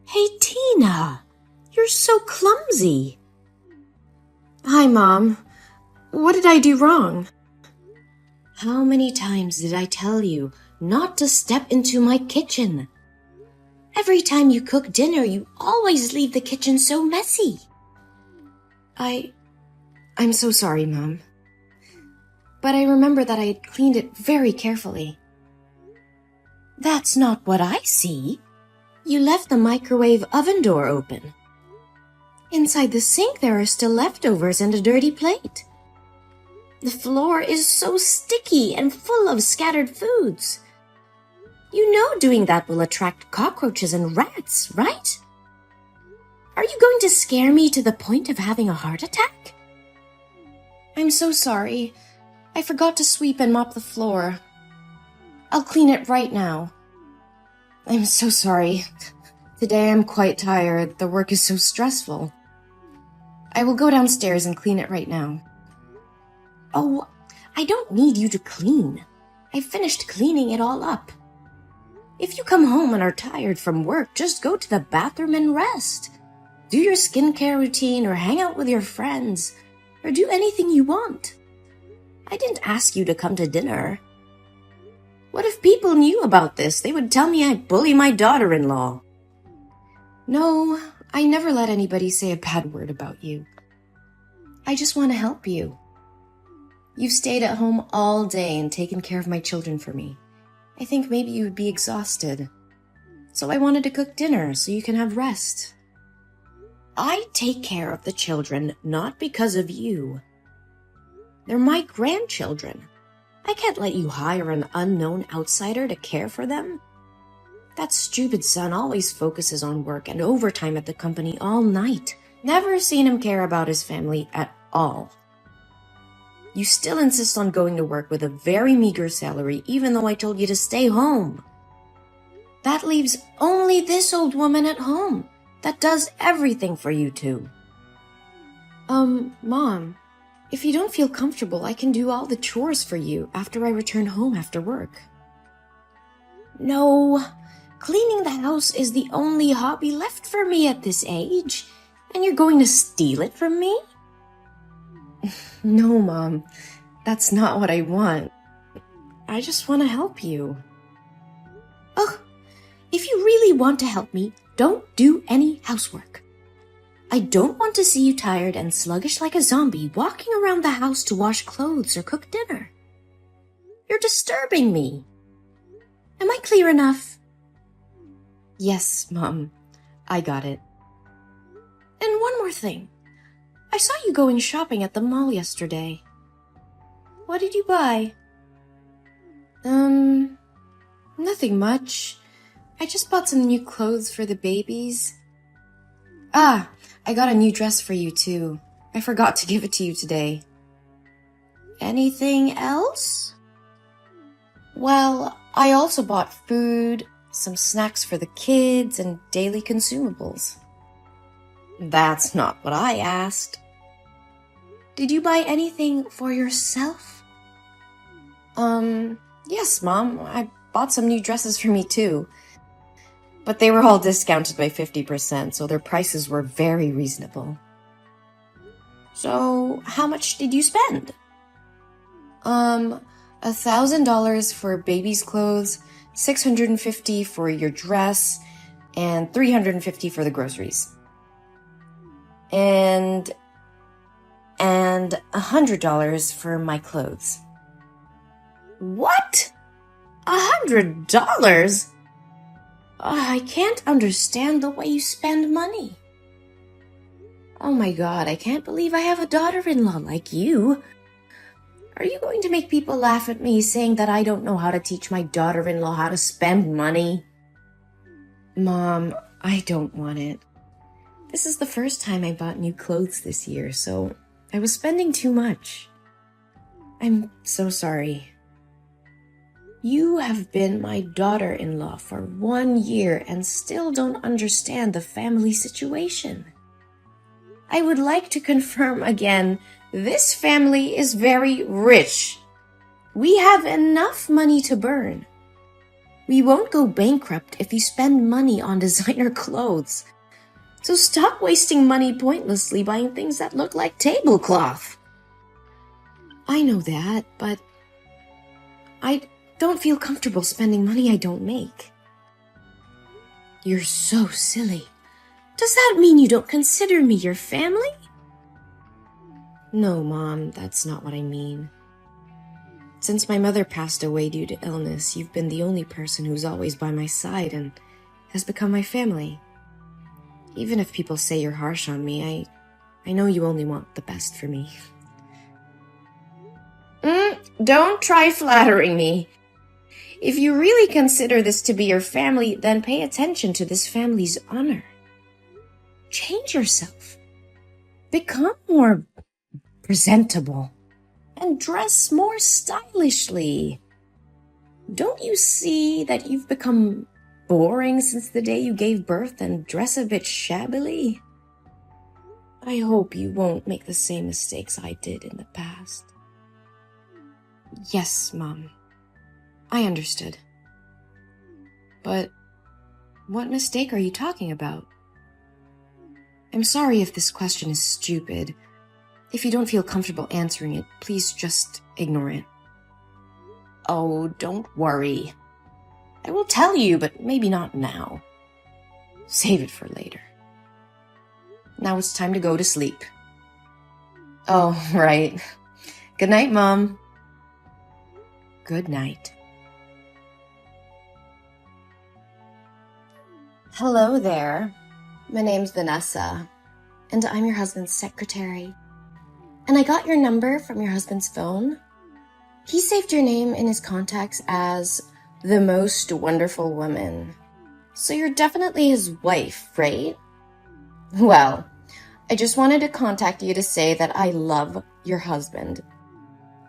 Hey, Tina, you're so clumsy. Hi, Mom. What did I do wrong? How many times did I tell you not to step into my kitchen? Every time you cook dinner, you always leave the kitchen so messy. I'm so sorry, Mom. But I remember that I had cleaned it very carefully. That's not what I see. You left the microwave oven door open. Inside the sink, there are still leftovers and a dirty plate. The floor is so sticky and full of scattered foods. You know doing that will attract cockroaches and rats, right? Are you going to scare me to the point of having a heart attack? I'm so sorry. I forgot to sweep and mop the floor. I'll clean it right now. I'm so sorry. Today I'm quite tired. The work is so stressful. I will go downstairs and clean it right now. Oh, I don't need you to clean. I finished cleaning it all up. If you come home and are tired from work, just go to the bathroom and rest. Do your skincare routine or hang out with your friends or do anything you want. I didn't ask you to come to dinner. What if people knew about this? They would tell me I bully my daughter-in-law. No, I never let anybody say a bad word about you. I just want to help you. You've stayed at home all day and taken care of my children for me. I think maybe you would be exhausted. So I wanted to cook dinner so you can have rest. I take care of the children not because of you. They're my grandchildren. I can't let you hire an unknown outsider to care for them. That stupid son always focuses on work and overtime at the company all night. Never seen him care about his family at all. You still insist on going to work with a very meager salary, even though I told you to stay home. That leaves only this old woman at home that does everything for you two. Mom, if you don't feel comfortable, I can do all the chores for you after I return home after work. No, cleaning the house is the only hobby left for me at this age, and you're going to steal it from me? No, Mom, that's not what I want. I just want to help you. Ugh, if you really want to help me, don't do any housework. I don't want to see you tired and sluggish like a zombie walking around the house to wash clothes or cook dinner. You're disturbing me. Am I clear enough? Yes, Mom, I got it. And one more thing. I saw you going shopping at the mall yesterday. What did you buy? Nothing much. I just bought some new clothes for the babies. Ah, I got a new dress for you too. I forgot to give it to you today. Anything else? Well, I also bought food, some snacks for the kids, and daily consumables. That's not what I asked. Did you buy anything for yourself? Yes, Mom. I bought some new dresses for me too. But they were all discounted by 50%, so their prices were very reasonable. So, how much did you spend? $1,000 for baby's clothes, $650 for your dress, and $350 for the groceries. And $100 for my clothes. What? $100? I can't understand the way you spend money. Oh my God, I can't believe I have a daughter-in-law like you. Are you going to make people laugh at me saying that I don't know how to teach my daughter-in-law how to spend money? Mom, I don't want it. This is the first time I bought new clothes this year, so I was spending too much. I'm so sorry. You have been my daughter-in-law for 1 year and still don't understand the family situation. I would like to confirm again, this family is very rich. We have enough money to burn. We won't go bankrupt if you spend money on designer clothes. So stop wasting money pointlessly buying things that look like tablecloth. I know that, but I don't feel comfortable spending money I don't make. You're so silly. Does that mean you don't consider me your family? No, Mom, that's not what I mean. Since my mother passed away due to illness, you've been the only person who's always by my side and has become my family. Even if people say you're harsh on me, I know you only want the best for me. Don't try flattering me. If you really consider this to be your family, then pay attention to this family's honor. Change yourself. Become more presentable. And dress more stylishly. Don't you see that you've become boring since the day you gave birth and dress a bit shabbily? I hope you won't make the same mistakes I did in the past. Yes, Mom. I understood. But what mistake are you talking about? I'm sorry if this question is stupid. If you don't feel comfortable answering it, please just ignore it. Oh, don't worry. I will tell you, but maybe not now. Save it for later. Now it's time to go to sleep. Oh, right. Good night, Mom. Good night. Hello there. My name's Vanessa, and I'm your husband's secretary. And I got your number from your husband's phone. He saved your name in his contacts as the most wonderful woman. So you're definitely his wife, right? Well, I just wanted to contact you to say that I love your husband.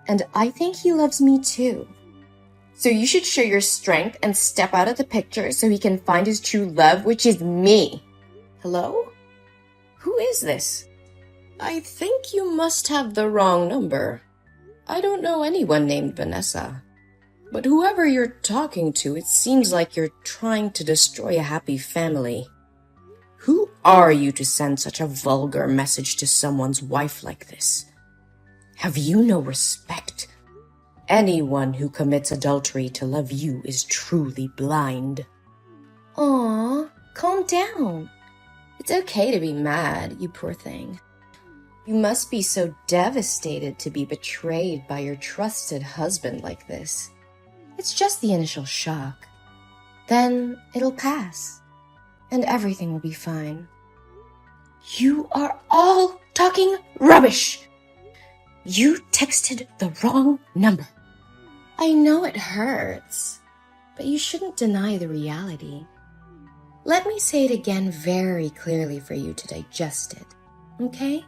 And I think he loves me too. So you should show your strength and step out of the picture so he can find his true love, which is me. Hello? Who is this? I think you must have the wrong number. I don't know anyone named Vanessa. But whoever you're talking to, it seems like you're trying to destroy a happy family. Who are you to send such a vulgar message to someone's wife like this? Have you no respect? Anyone who commits adultery to love you is truly blind. Aw, calm down. It's okay to be mad, you poor thing. You must be so devastated to be betrayed by your trusted husband like this. It's just the initial shock. Then it'll pass, and everything will be fine. You are all talking rubbish! You texted the wrong number. I know it hurts, but you shouldn't deny the reality. Let me say it again very clearly for you to digest it, okay?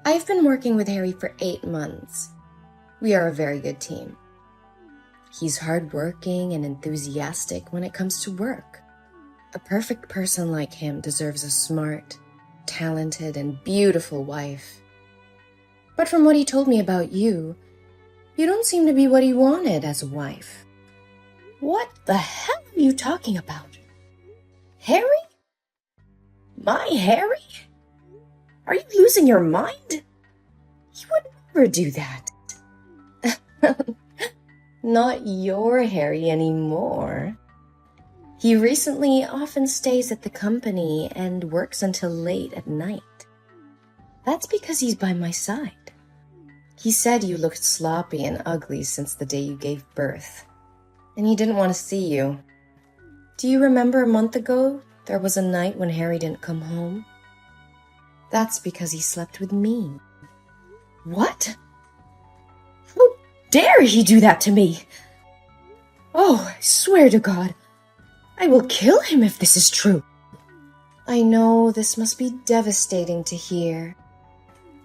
I've been working with Harry for 8 months. We are a very good team. He's hardworking and enthusiastic when it comes to work. A perfect person like him deserves a smart, talented, and beautiful wife. But from what he told me about you, you don't seem to be what he wanted as a wife. What the hell are you talking about? Harry? My Harry? Are you losing your mind? He would never do that. Not your Harry anymore. He recently often stays at the company and works until late at night. That's because he's by my side. He said you looked sloppy and ugly since the day you gave birth, and he didn't want to see you. Do you remember a month ago there was a night when Harry didn't come home? That's because he slept with me. What? How dare he do that to me? Oh, I swear to God, I will kill him if this is true. I know this must be devastating to hear.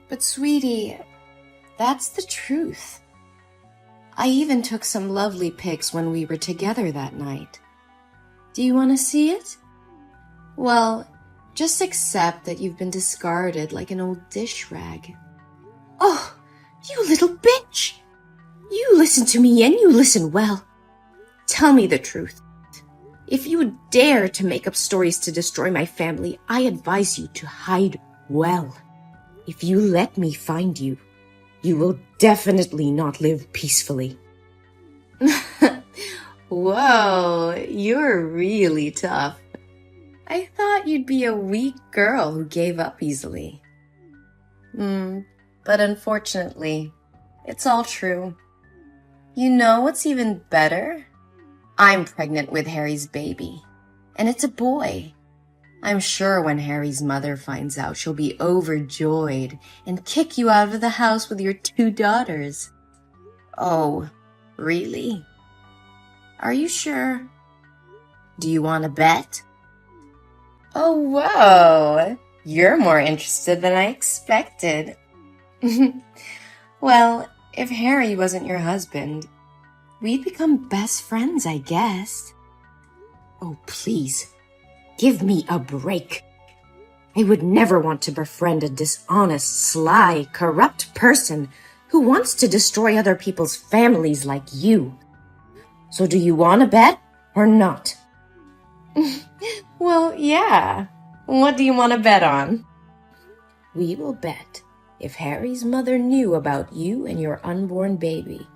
But sweetie, that's the truth. I even took some lovely pics when we were together that night. Do you want to see it? Well, just accept that you've been discarded like an old dish rag. Oh, you little bitch! You listen to me and you listen well. Tell me the truth. If you dare to make up stories to destroy my family, I advise you to hide well. If you let me find you, you will definitely not live peacefully. Whoa, you're really tough. I thought you'd be a weak girl who gave up easily. But unfortunately, it's all true. You know what's even better? I'm pregnant with Harry's baby, and it's a boy. I'm sure when Harry's mother finds out, she'll be overjoyed and kick you out of the house with your 2 daughters. Oh, really? Are you sure? Do you want to bet? Oh, whoa! You're more interested than I expected. Well, if Harry wasn't your husband, we'd become best friends, I guess. Oh, please, give me a break. I would never want to befriend a dishonest, sly, corrupt person who wants to destroy other people's families like you. So do you want to bet or not? Well, yeah. What do you want to bet on? We will bet if Harry's mother knew about you and your unborn baby,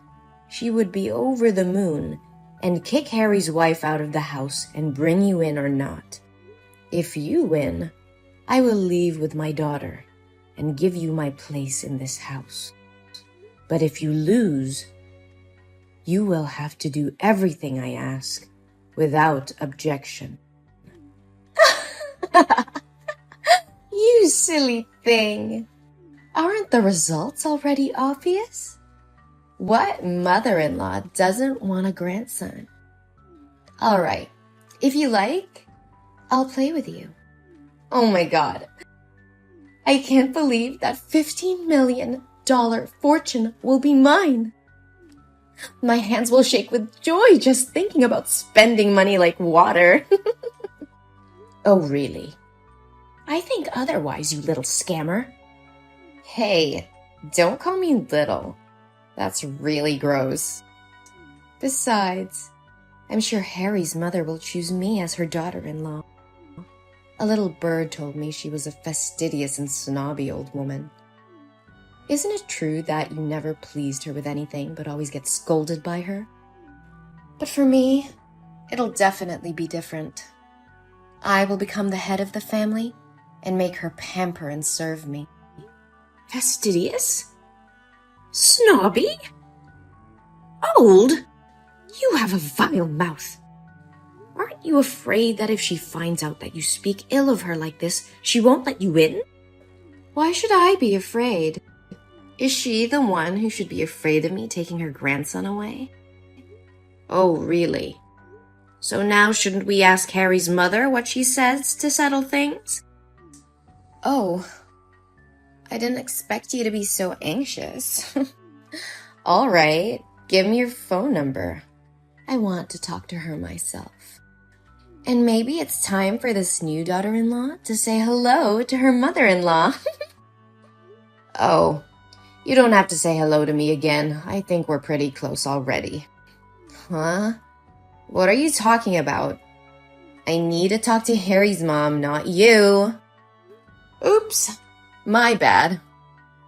she would be over the moon and kick Harry's wife out of the house and bring you in or not. If you win, I will leave with my daughter and give you my place in this house. But if you lose, you will have to do everything I ask without objection. You silly thing. Aren't the results already obvious? What mother-in-law doesn't want a grandson? All right, if you like, I'll play with you. Oh my God. I can't believe that $15 million fortune will be mine. My hands will shake with joy just thinking about spending money like water. Oh, really? I think otherwise, you little scammer. Hey, don't call me little. That's really gross. Besides, I'm sure Harry's mother will choose me as her daughter-in-law. A little bird told me she was a fastidious and snobby old woman. Isn't it true that you never pleased her with anything but always get scolded by her? But for me, it'll definitely be different. I will become the head of the family and make her pamper and serve me. Fastidious? Snobby? Old? You have a vile mouth. Aren't you afraid that if she finds out that you speak ill of her like this, she won't let you in? Why should I be afraid? Is she the one who should be afraid of me taking her grandson away? Oh, really? So now shouldn't we ask Harry's mother what she says to settle things? Oh, I didn't expect you to be so anxious. All right, give me your phone number. I want to talk to her myself. And maybe it's time for this new daughter-in-law to say hello to her mother-in-law. Oh, you don't have to say hello to me again. I think we're pretty close already. Huh? What are you talking about? I need to talk to Harry's mom, not you. Oops, my bad.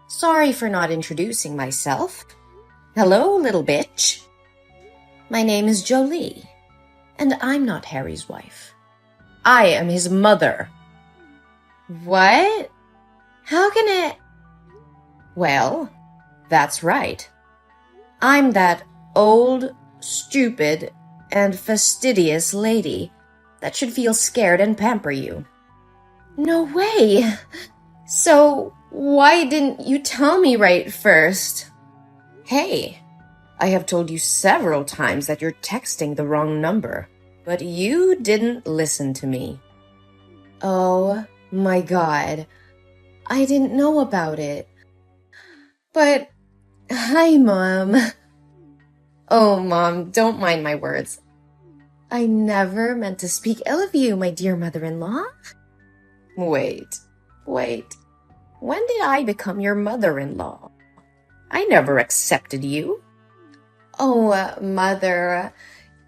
Sorry for not introducing myself. Hello, little bitch. My name is Jolie, and I'm not Harry's wife. I am his mother. What? How can it... Well, that's right. I'm that old, stupid, and fastidious lady that should feel scared and pamper you. No way! So, why didn't you tell me right first? Hey, I have told you several times that you're texting the wrong number, but you didn't listen to me. Oh my God, I didn't know about it. But, hi, Mom. Oh, Mom, don't mind my words. I never meant to speak ill of you, my dear mother-in-law. Wait. When did I become your mother-in-law? I never accepted you. Oh, Mother,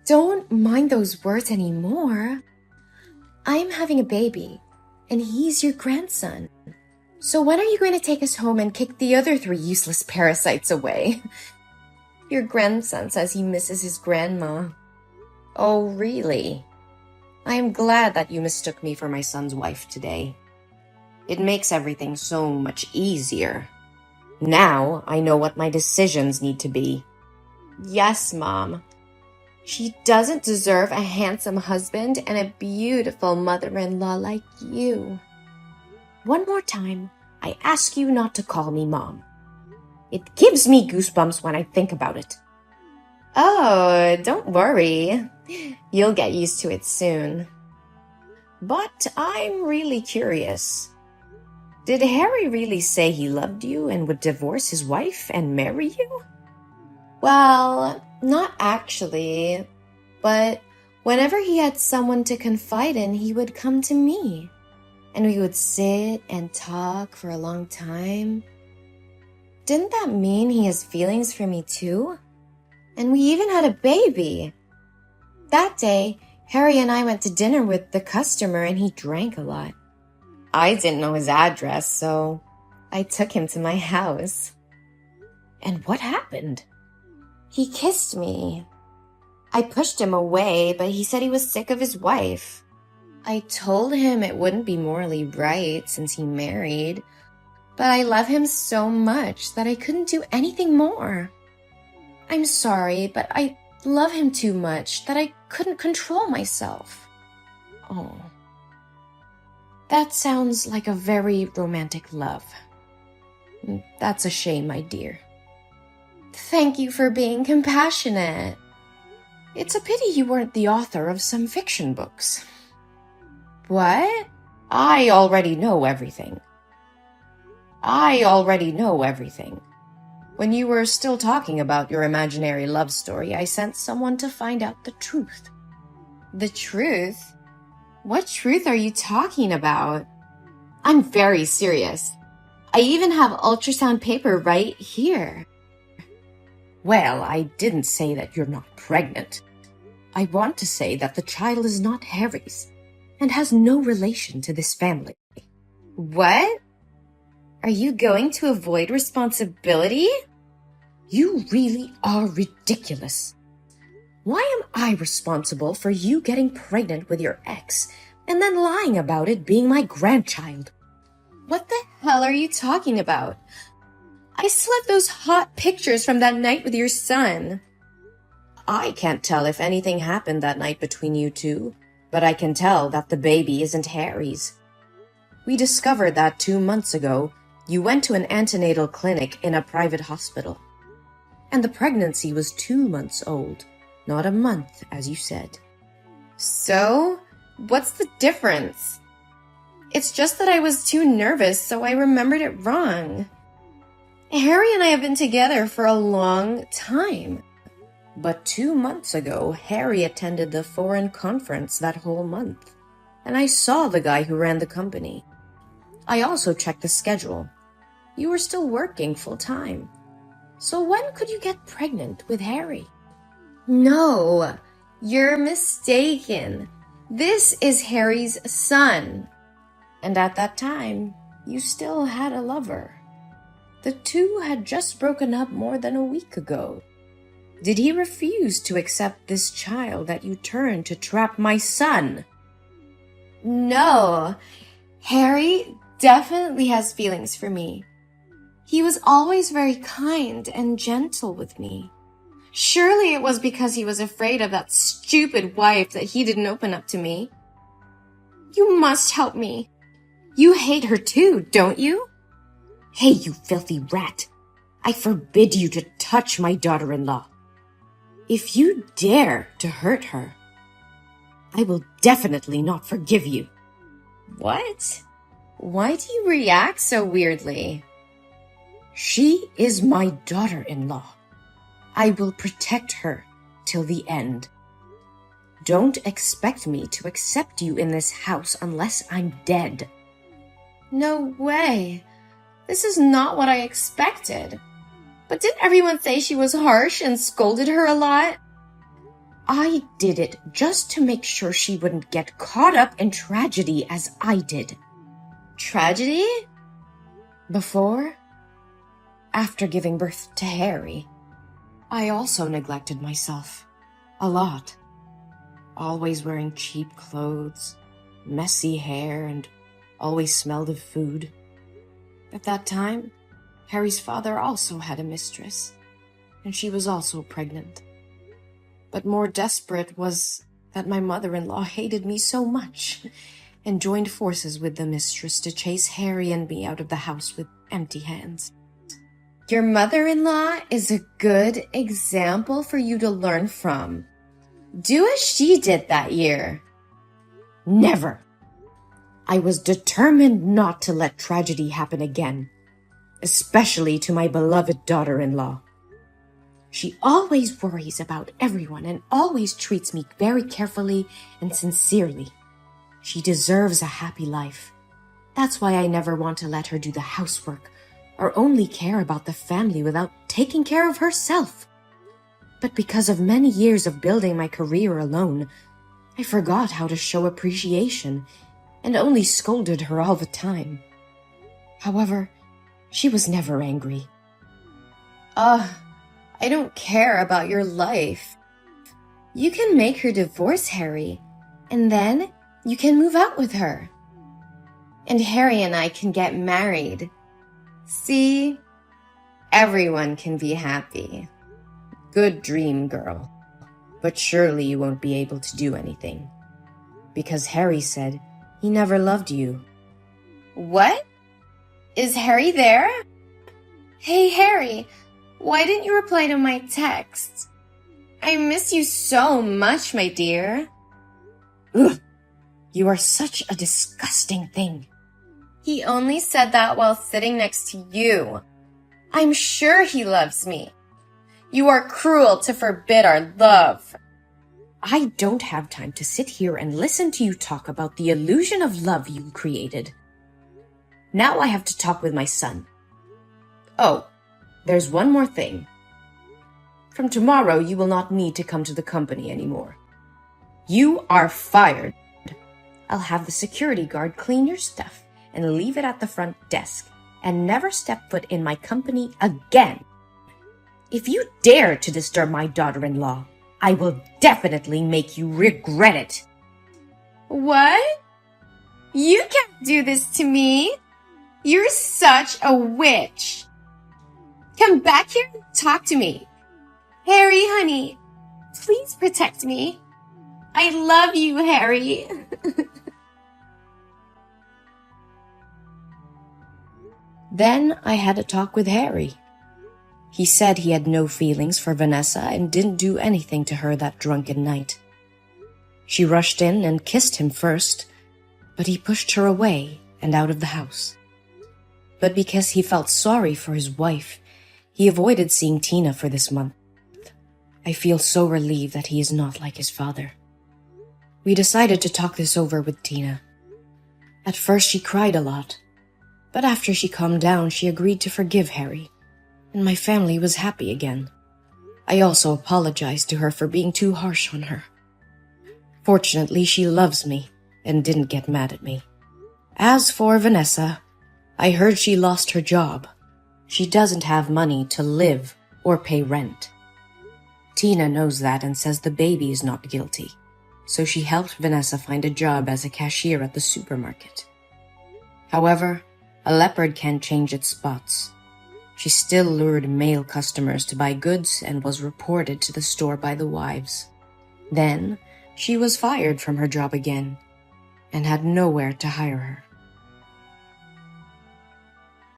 Don't mind those words anymore. I'm having a baby, and he's your grandson. So when are you going to take us home and kick the other 3 useless parasites away? Your grandson says he misses his grandma. Oh, really? I am glad that you mistook me for my son's wife today. It makes everything so much easier. Now I know what my decisions need to be. Yes, Mom. She doesn't deserve a handsome husband and a beautiful mother-in-law like you. One more time, I ask you not to call me Mom. It gives me goosebumps when I think about it. Oh, don't worry. You'll get used to it soon. But I'm really curious. Did Harry really say he loved you and would divorce his wife and marry you? Well, not actually. But whenever he had someone to confide in, he would come to me. And we would sit and talk for a long time. Didn't that mean he has feelings for me too? And we even had a baby. That day, Harry and I went to dinner with the customer and he drank a lot. I didn't know his address, so I took him to my house. And what happened? He kissed me. I pushed him away, but he said he was sick of his wife. I told him it wouldn't be morally right since he married, but I love him so much that I couldn't do anything more. I'm sorry, but I love him too much that I couldn't control myself. Oh. That sounds like a very romantic love. That's a shame, my dear. Thank you for being compassionate. It's a pity you weren't the author of some fiction books. What? I already know everything. When you were still talking about your imaginary love story, I sent someone to find out the truth. The truth? What truth are you talking about? I'm very serious. I even have ultrasound paper right here. Well, I didn't say that you're not pregnant. I want to say that the child is not Harry's and has no relation to this family. What? Are you going to avoid responsibility? You really are ridiculous. Why am I responsible for you getting pregnant with your ex and then lying about it being my grandchild? What the hell are you talking about? I still have those hot pictures from that night with your son. I can't tell if anything happened that night between you two, but I can tell that the baby isn't Harry's. We discovered that 2 months ago you went to an antenatal clinic in a private hospital. And the pregnancy was 2 months old, not a month, as you said. So, what's the difference? It's just that I was too nervous, so I remembered it wrong. Harry and I have been together for a long time. But 2 months ago, Harry attended the foreign conference that whole month, and I saw the guy who ran the company. I also checked the schedule. You were still working full-time. So when could you get pregnant with Harry? No, you're mistaken. This is Harry's son. And at that time, you still had a lover. The two had just broken up more than a week ago. Did he refuse to accept this child that you turned to trap my son? No, Harry definitely has feelings for me. He was always very kind and gentle with me. Surely it was because he was afraid of that stupid wife that he didn't open up to me. You must help me. You hate her too, don't you? Hey, you filthy rat! I forbid you to touch my daughter-in-law. If you dare to hurt her, I will definitely not forgive you. What? Why do you react so weirdly? She is my daughter-in-law. I will protect her till the end. Don't expect me to accept you in this house unless I'm dead. No way. This is not what I expected. But didn't everyone say she was harsh and scolded her a lot? I did it just to make sure she wouldn't get caught up in tragedy as I did. Tragedy? Before? After giving birth to Harry, I also neglected myself. A lot. Always wearing cheap clothes, messy hair, and always smelled of food. At that time, Harry's father also had a mistress, and she was also pregnant. But more desperate was that my mother-in-law hated me so much and joined forces with the mistress to chase Harry and me out of the house with empty hands. Your mother-in-law is a good example for you to learn from. Do as she did that year. Never. I was determined not to let tragedy happen again, especially to my beloved daughter-in-law. She always worries about everyone and always treats me very carefully and sincerely. She deserves a happy life. That's why I never want to let her do the housework or only care about the family without taking care of herself. But because of many years of building my career alone, I forgot how to show appreciation and only scolded her all the time. However, she was never angry. I don't care about your life. You can make her divorce Harry, and then you can move out with her. And Harry and I can get married. See? Everyone can be happy. Good dream, girl. But surely you won't be able to do anything. Because Harry said he never loved you. What? Is Harry there? Hey, Harry, why didn't you reply to my text? I miss you so much, my dear. Ugh, you are such a disgusting thing. He only said that while sitting next to you. I'm sure he loves me. You are cruel to forbid our love. I don't have time to sit here and listen to you talk about the illusion of love you created. Now I have to talk with my son. Oh, there's one more thing. From tomorrow, you will not need to come to the company anymore. You are fired. I'll have the security guard clean your stuff and leave it at the front desk and never step foot in my company again. If you dare to disturb my daughter-in-law, I will definitely make you regret it. What? You can't do this to me. You're such a witch. Come back here and talk to me. Harry, honey, please protect me. I love you, Harry. Then I had a talk with Harry. He said he had no feelings for Vanessa and didn't do anything to her that drunken night. She rushed in and kissed him first, but he pushed her away and out of the house. But because he felt sorry for his wife, he avoided seeing Tina for this month. I feel so relieved that he is not like his father. We decided to talk this over with Tina. At first she cried a lot, but after she calmed down, she agreed to forgive Harry, and my family was happy again. I also apologized to her for being too harsh on her. Fortunately, she loves me and didn't get mad at me. As for Vanessa, I heard she lost her job. She doesn't have money to live or pay rent. Tina knows that and says the baby is not guilty, so she helped Vanessa find a job as a cashier at the supermarket. However, a leopard can't change its spots. She still lured male customers to buy goods and was reported to the store by the wives. Then, she was fired from her job again and had nowhere to hire her.